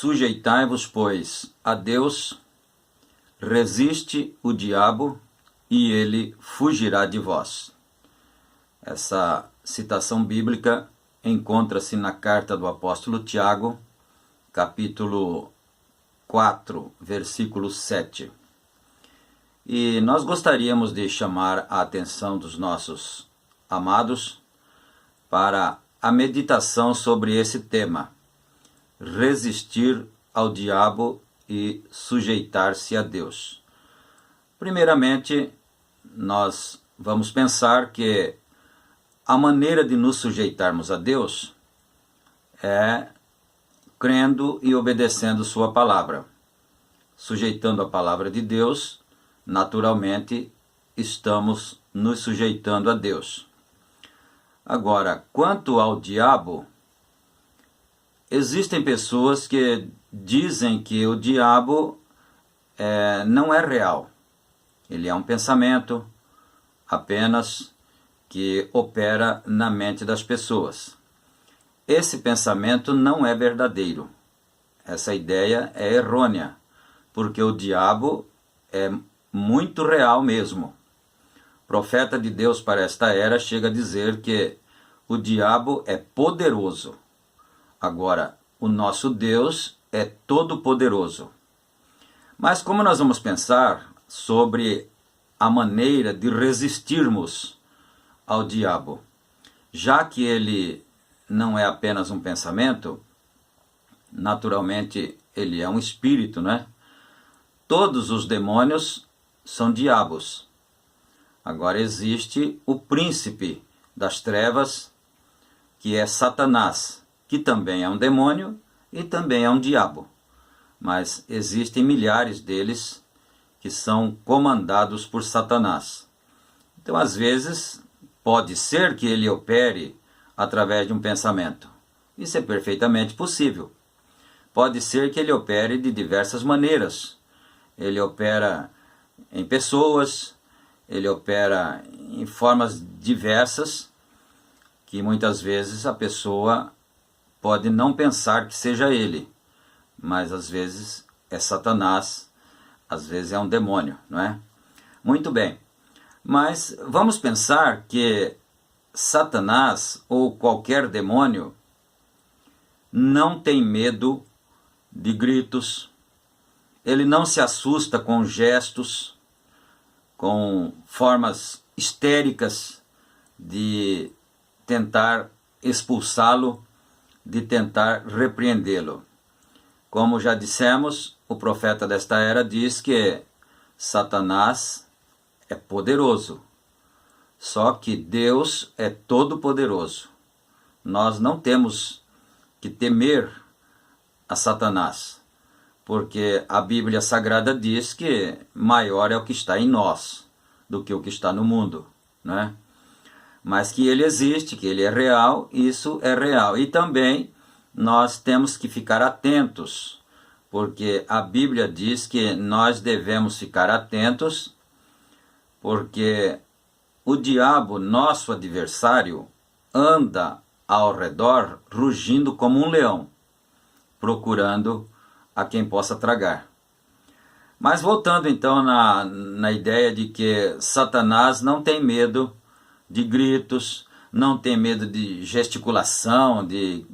Sujeitai-vos, pois, a Deus, resiste o diabo e ele fugirá de vós. Essa citação bíblica encontra-se na carta do apóstolo Tiago, capítulo 4, versículo 7. E nós gostaríamos de chamar a atenção dos nossos amados para a meditação sobre esse tema: resistir ao diabo e sujeitar-se a Deus. Primeiramente, nós vamos pensar que a maneira de nos sujeitarmos a Deus é crendo e obedecendo sua palavra. Sujeitando a palavra de Deus, naturalmente estamos nos sujeitando a Deus. Agora, quanto ao diabo, existem pessoas que dizem que o diabo não é real. Ele é um pensamento apenas que opera na mente das pessoas. Esse pensamento não é verdadeiro. Essa ideia é errônea, porque o diabo é muito real mesmo. O profeta de Deus para esta era chega a dizer que o diabo é poderoso. Agora, o nosso Deus é todo-poderoso. Mas como nós vamos pensar sobre a maneira de resistirmos ao diabo? Já que ele não é apenas um pensamento, naturalmente ele é um espírito, né? Todos os demônios são diabos. Agora existe o príncipe das trevas, que é Satanás, que também é um demônio e também é um diabo. Mas existem milhares deles que são comandados por Satanás. Então, às vezes, pode ser que ele opere através de um pensamento. Isso é perfeitamente possível. Pode ser que ele opere de diversas maneiras. Ele opera em pessoas, ele opera em formas diversas, que muitas vezes a pessoa pode não pensar que seja ele, mas às vezes é Satanás, às vezes é um demônio, não é? Muito bem, mas vamos pensar que Satanás ou qualquer demônio não tem medo de gritos, ele não se assusta com gestos, com formas histéricas de tentar expulsá-lo, de tentar repreendê-lo. Como já dissemos, o profeta desta era diz que Satanás é poderoso, só que Deus é todo-poderoso. Nós não temos que temer a Satanás, porque a Bíblia Sagrada diz que maior é o que está em nós do que o que está no mundo, né? Mas que ele existe, que ele é real, isso é real. E também nós temos que ficar atentos, porque a Bíblia diz que nós devemos ficar atentos, porque o diabo, nosso adversário, anda ao redor rugindo como um leão, procurando a quem possa tragar. Mas voltando então na ideia de que Satanás não tem medo de gritos, não tem medo de gesticulação, de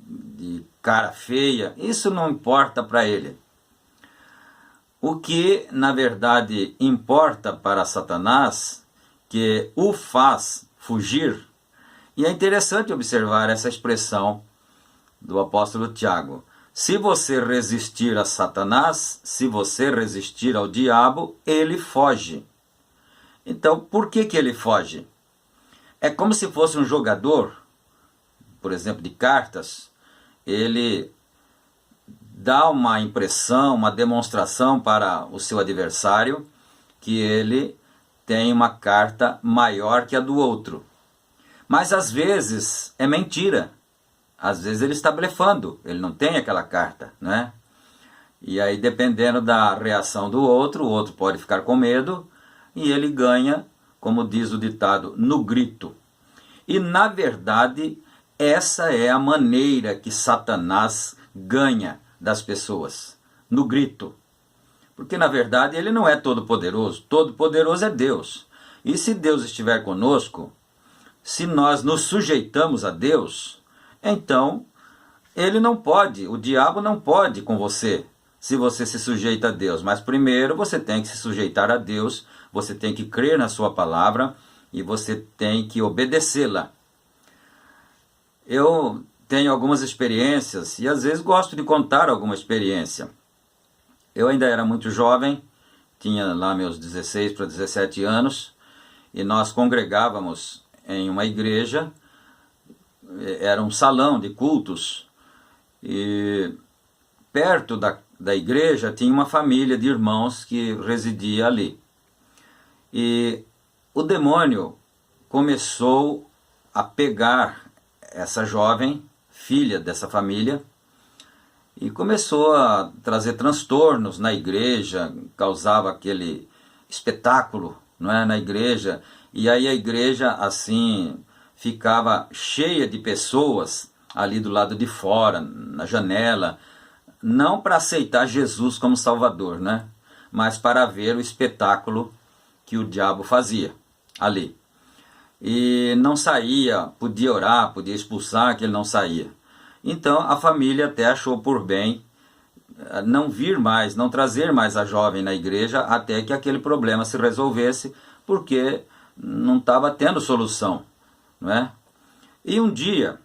cara feia, isso não importa para ele. O que, na verdade, importa para Satanás, que o faz fugir, e é interessante observar essa expressão do apóstolo Tiago: se você resistir a Satanás, se você resistir ao diabo, ele foge. Então, por que ele foge? É como se fosse um jogador, por exemplo, de cartas. Ele dá uma impressão, uma demonstração para o seu adversário que ele tem uma carta maior que a do outro. Mas às vezes é mentira. Às vezes ele está blefando, ele não tem aquela carta, né? E aí, dependendo da reação do outro, o outro pode ficar com medo e ele ganha, como diz o ditado, no grito. E na verdade, essa é a maneira que Satanás ganha das pessoas, no grito. Porque na verdade ele não é todo-poderoso é Deus. E se Deus estiver conosco, se nós nos sujeitamos a Deus, então ele não pode, o diabo não pode com você, se você se sujeita a Deus. Mas primeiro você tem que se sujeitar a Deus, você tem que crer na sua palavra e você tem que obedecê-la. Eu tenho algumas experiências e às vezes gosto de contar alguma experiência. Eu ainda era muito jovem, tinha lá meus 16 para 17 anos, e nós congregávamos em uma igreja, era um salão de cultos, e perto da igreja tinha uma família de irmãos que residia ali. E o demônio começou a pegar essa jovem, filha dessa família, e começou a trazer transtornos na igreja, causava aquele espetáculo, não é, na igreja, e aí a igreja assim ficava cheia de pessoas ali do lado de fora, na janela, não para aceitar Jesus como Salvador, né, mas para ver o espetáculo que o diabo fazia ali. E não saía, podia orar, podia expulsar, que ele não saía. Então a família até achou por bem não vir mais, não trazer mais a jovem na igreja até que aquele problema se resolvesse, porque não estava tendo solução, não é? E um dia,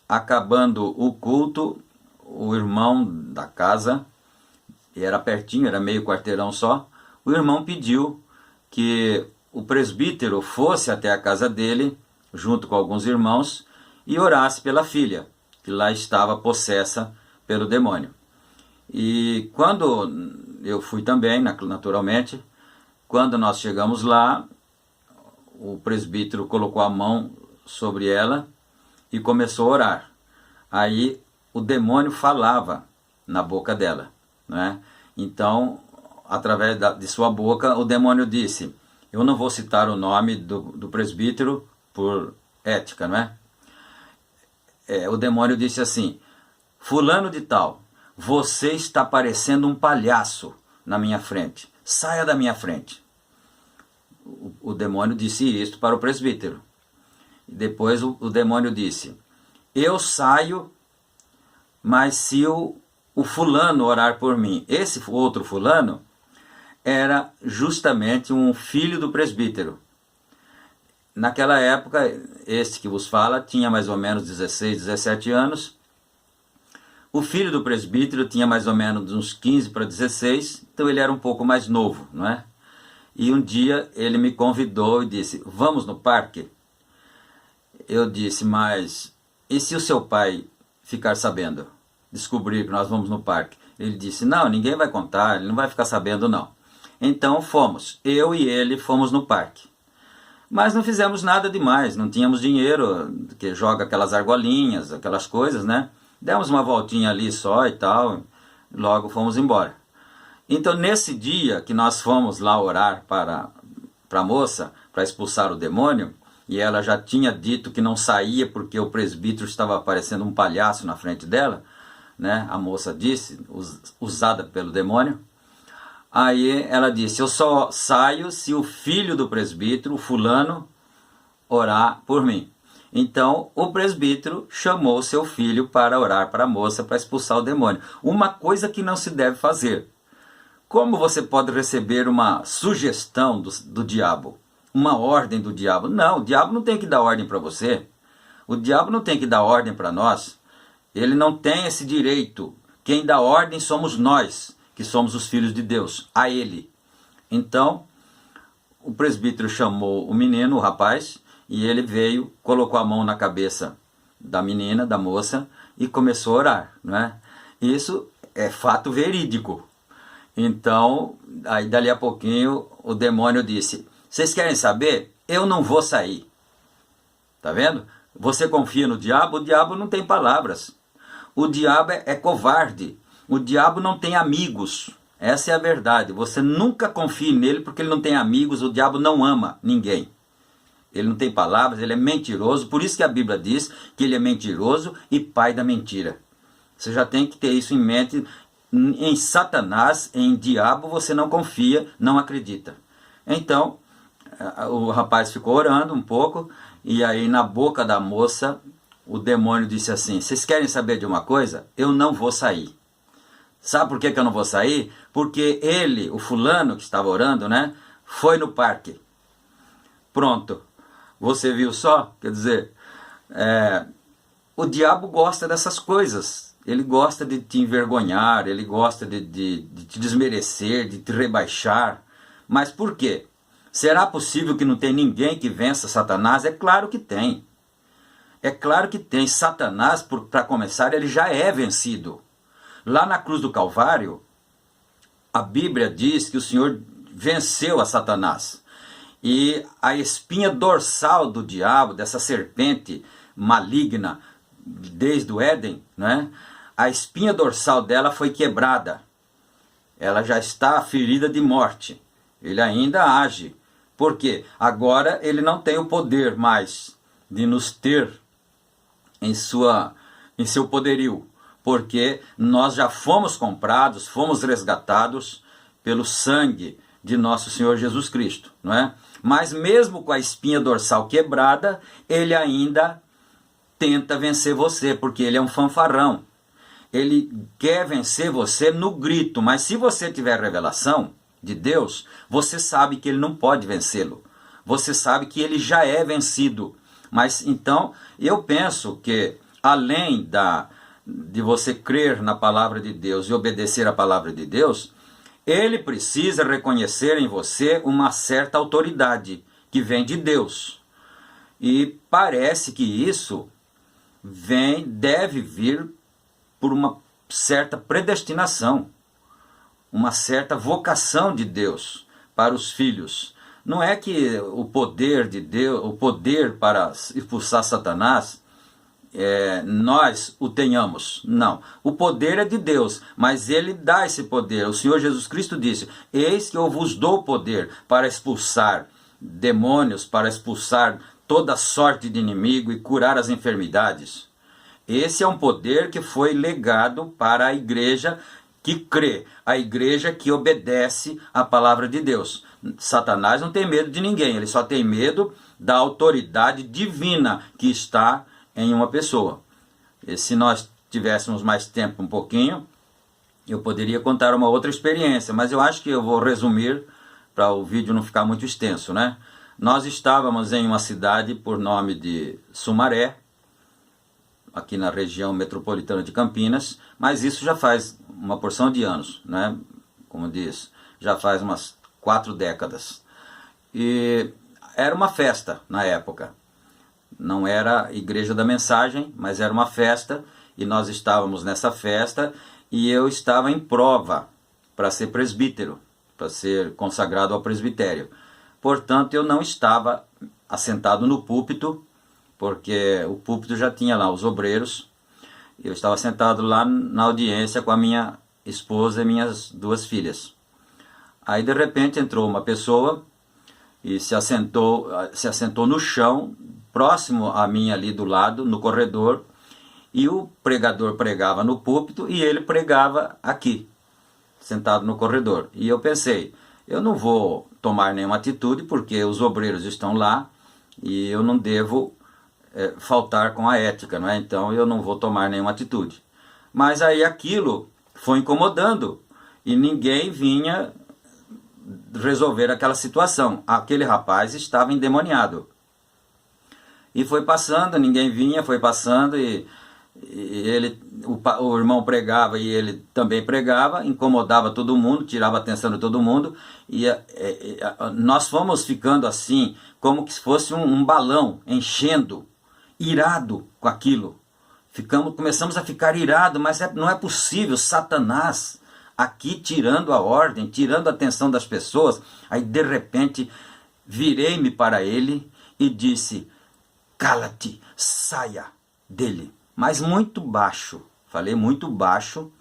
acabando o culto, o irmão da casa, e era pertinho, era meio quarteirão só, o irmão pediu que o presbítero fosse até a casa dele, junto com alguns irmãos, e orasse pela filha, que lá estava possessa pelo demônio. E quando eu fui também, naturalmente, quando nós chegamos lá, o presbítero colocou a mão sobre ela e começou a orar. Aí o demônio falava na boca dela, né? Então, através de sua boca, o demônio disse, eu não vou citar o nome do presbítero por ética, não é? O demônio disse assim, fulano de tal, você está parecendo um palhaço na minha frente, saia da minha frente. O demônio disse isto para o presbítero. Depois o demônio disse, eu saio, mas se o fulano orar por mim, esse outro fulano era justamente um filho do presbítero. Naquela época, este que vos fala tinha mais ou menos 16, 17 anos. O filho do presbítero tinha mais ou menos uns 15 para 16, então ele era um pouco mais novo, não é? E um dia ele me convidou e disse, vamos no parque? Eu disse, mas e se o seu pai ficar sabendo? Descobrir que nós vamos no parque? Ele disse, não, ninguém vai contar, ele não vai ficar sabendo não. Então fomos, eu e ele fomos no parque. Mas não fizemos nada demais, não tínhamos dinheiro, que joga aquelas argolinhas, aquelas coisas, né? Demos uma voltinha ali só e tal, logo fomos embora. Então nesse dia que nós fomos lá orar para a moça, para expulsar o demônio, e ela já tinha dito que não saía porque o presbítero estava parecendo um palhaço na frente dela, né? A moça disse, usada pelo demônio. Aí ela disse, eu só saio se o filho do presbítero, o fulano, orar por mim. Então o presbítero chamou seu filho para orar para a moça, para expulsar o demônio. Uma coisa que não se deve fazer. Como você pode receber uma sugestão do diabo? Uma ordem do diabo? Não, o diabo não tem que dar ordem para você. O diabo não tem que dar ordem para nós. Ele não tem esse direito. Quem dá ordem somos nós, que somos os filhos de Deus, a ele. Então, o presbítero chamou o menino, o rapaz, e ele veio, colocou a mão na cabeça da menina, da moça, e começou a orar, não é? Isso é fato verídico. Então, aí dali a pouquinho, o demônio disse, vocês querem saber? Eu não vou sair. Tá vendo? Você confia no diabo? O diabo não tem palavras. O diabo é covarde. O diabo não tem amigos. Essa é a verdade. Você nunca confie nele porque ele não tem amigos. O diabo não ama ninguém. Ele não tem palavras, ele é mentiroso. Por isso que a Bíblia diz que ele é mentiroso e pai da mentira. Você já tem que ter isso em mente. Em Satanás, em diabo, você não confia, não acredita. Então, o rapaz ficou orando um pouco, e aí na boca da moça, o demônio disse assim: vocês querem saber de uma coisa? Eu não vou sair. Sabe por que eu não vou sair? Porque ele, o fulano que estava orando, né, foi no parque. Pronto. Você viu só? Quer dizer, o diabo gosta dessas coisas. Ele gosta de te envergonhar, ele gosta de te desmerecer, de te rebaixar. Mas por quê? Será possível que não tem ninguém que vença Satanás? É claro que tem. É claro que tem. Satanás, para começar, ele já é vencido. Lá na cruz do Calvário, a Bíblia diz que o Senhor venceu a Satanás. E a espinha dorsal do diabo, dessa serpente maligna, desde o Éden, né? A espinha dorsal dela foi quebrada. Ela já está ferida de morte. Ele ainda age. Por quê? Agora ele não tem o poder mais de nos ter em seu poderio. Porque nós já fomos comprados, fomos resgatados pelo sangue de nosso Senhor Jesus Cristo, não é? Mas mesmo com a espinha dorsal quebrada, ele ainda tenta vencer você, porque ele é um fanfarrão. Ele quer vencer você no grito, mas se você tiver revelação de Deus, você sabe que ele não pode vencê-lo. Você sabe que ele já é vencido. Mas então, eu penso que além de você crer na palavra de Deus e obedecer a palavra de Deus, ele precisa reconhecer em você uma certa autoridade que vem de Deus. E parece que isso deve vir por uma certa predestinação, uma certa vocação de Deus para os filhos. Não é que o poder de Deus, o poder para expulsar Satanás, nós o tenhamos. Não, o poder é de Deus, mas ele dá esse poder. O Senhor Jesus Cristo disse: eis que eu vos dou poder para expulsar demônios, para expulsar toda sorte de inimigo e curar as enfermidades. Esse é um poder que foi legado para a igreja que crê, a igreja que obedece à palavra de Deus. Satanás não tem medo de ninguém, ele só tem medo da autoridade divina que está em uma pessoa. E se nós tivéssemos mais tempo um pouquinho, eu poderia contar uma outra experiência, mas eu acho que eu vou resumir para o vídeo não ficar muito extenso, né? Nós estávamos em uma cidade por nome de Sumaré, aqui na região metropolitana de Campinas, mas isso já faz uma porção de anos, né? Como diz, já faz umas 4 décadas. E era uma festa na época. Não era a Igreja da Mensagem, mas era uma festa, e nós estávamos nessa festa, e eu estava em prova para ser presbítero, para ser consagrado ao presbitério. Portanto, eu não estava assentado no púlpito, porque o púlpito já tinha lá os obreiros. Eu estava sentado lá na audiência com a minha esposa e minhas 2 filhas. Aí, de repente, entrou uma pessoa e se assentou no chão, próximo a mim ali do lado, no corredor, e o pregador pregava no púlpito e ele pregava aqui, sentado no corredor. E eu pensei, eu não vou tomar nenhuma atitude porque os obreiros estão lá e eu não devo faltar com a ética, não é? Então eu não vou tomar nenhuma atitude. Mas aí aquilo foi incomodando e ninguém vinha resolver aquela situação. Aquele rapaz estava endemoniado. E foi passando, ninguém vinha, foi passando e o irmão pregava e ele também pregava, incomodava todo mundo, tirava a atenção de todo mundo, e nós fomos ficando assim, como que se fosse um balão, enchendo, irado com aquilo. Começamos a ficar irado, mas não é possível, Satanás aqui tirando a ordem, tirando a atenção das pessoas. Aí de repente virei-me para ele e disse: cala-te, saia dele. Mas muito baixo, falei muito baixo,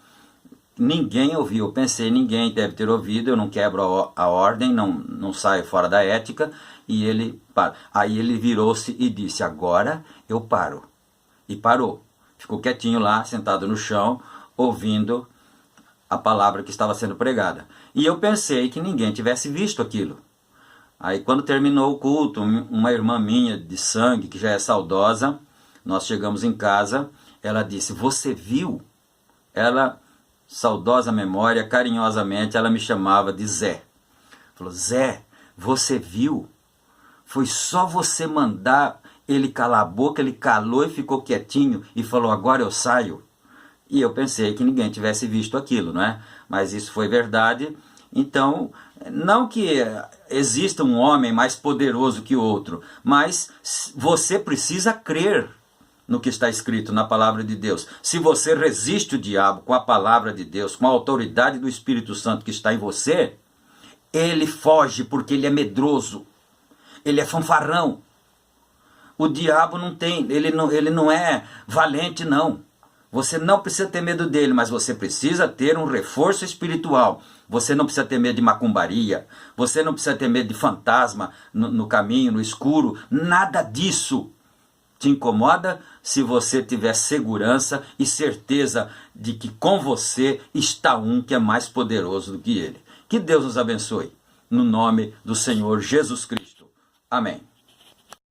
ninguém ouviu. Eu pensei, ninguém deve ter ouvido, eu não quebro a ordem, não saio fora da ética. E ele para. Aí ele virou-se e disse: agora eu paro. E parou. ficou quietinho lá, sentado no chão, ouvindo a palavra que estava sendo pregada. E eu pensei que ninguém tivesse visto aquilo. Aí quando terminou o culto, uma irmã minha de sangue, que já é saudosa, nós chegamos em casa, ela disse, você viu? Ela, saudosa memória, carinhosamente, ela me chamava de Zé. Falou, Zé, você viu? Foi só você mandar ele calar a boca, ele calou e ficou quietinho e falou, agora eu saio. E eu pensei que ninguém tivesse visto aquilo, não é? Mas isso foi verdade. Então, não que exista um homem mais poderoso que outro, mas você precisa crer no que está escrito na palavra de Deus. Se você resiste o diabo com a palavra de Deus, com a autoridade do Espírito Santo que está em você, ele foge porque ele é medroso, ele é fanfarrão. O diabo não tem, ele não é valente, não. Você não precisa ter medo dele, mas você precisa ter um reforço espiritual. Você não precisa ter medo de macumbaria, você não precisa ter medo de fantasma no caminho, no escuro. Nada disso te incomoda se você tiver segurança e certeza de que com você está um que é mais poderoso do que ele. Que Deus nos abençoe. No nome do Senhor Jesus Cristo. Amém.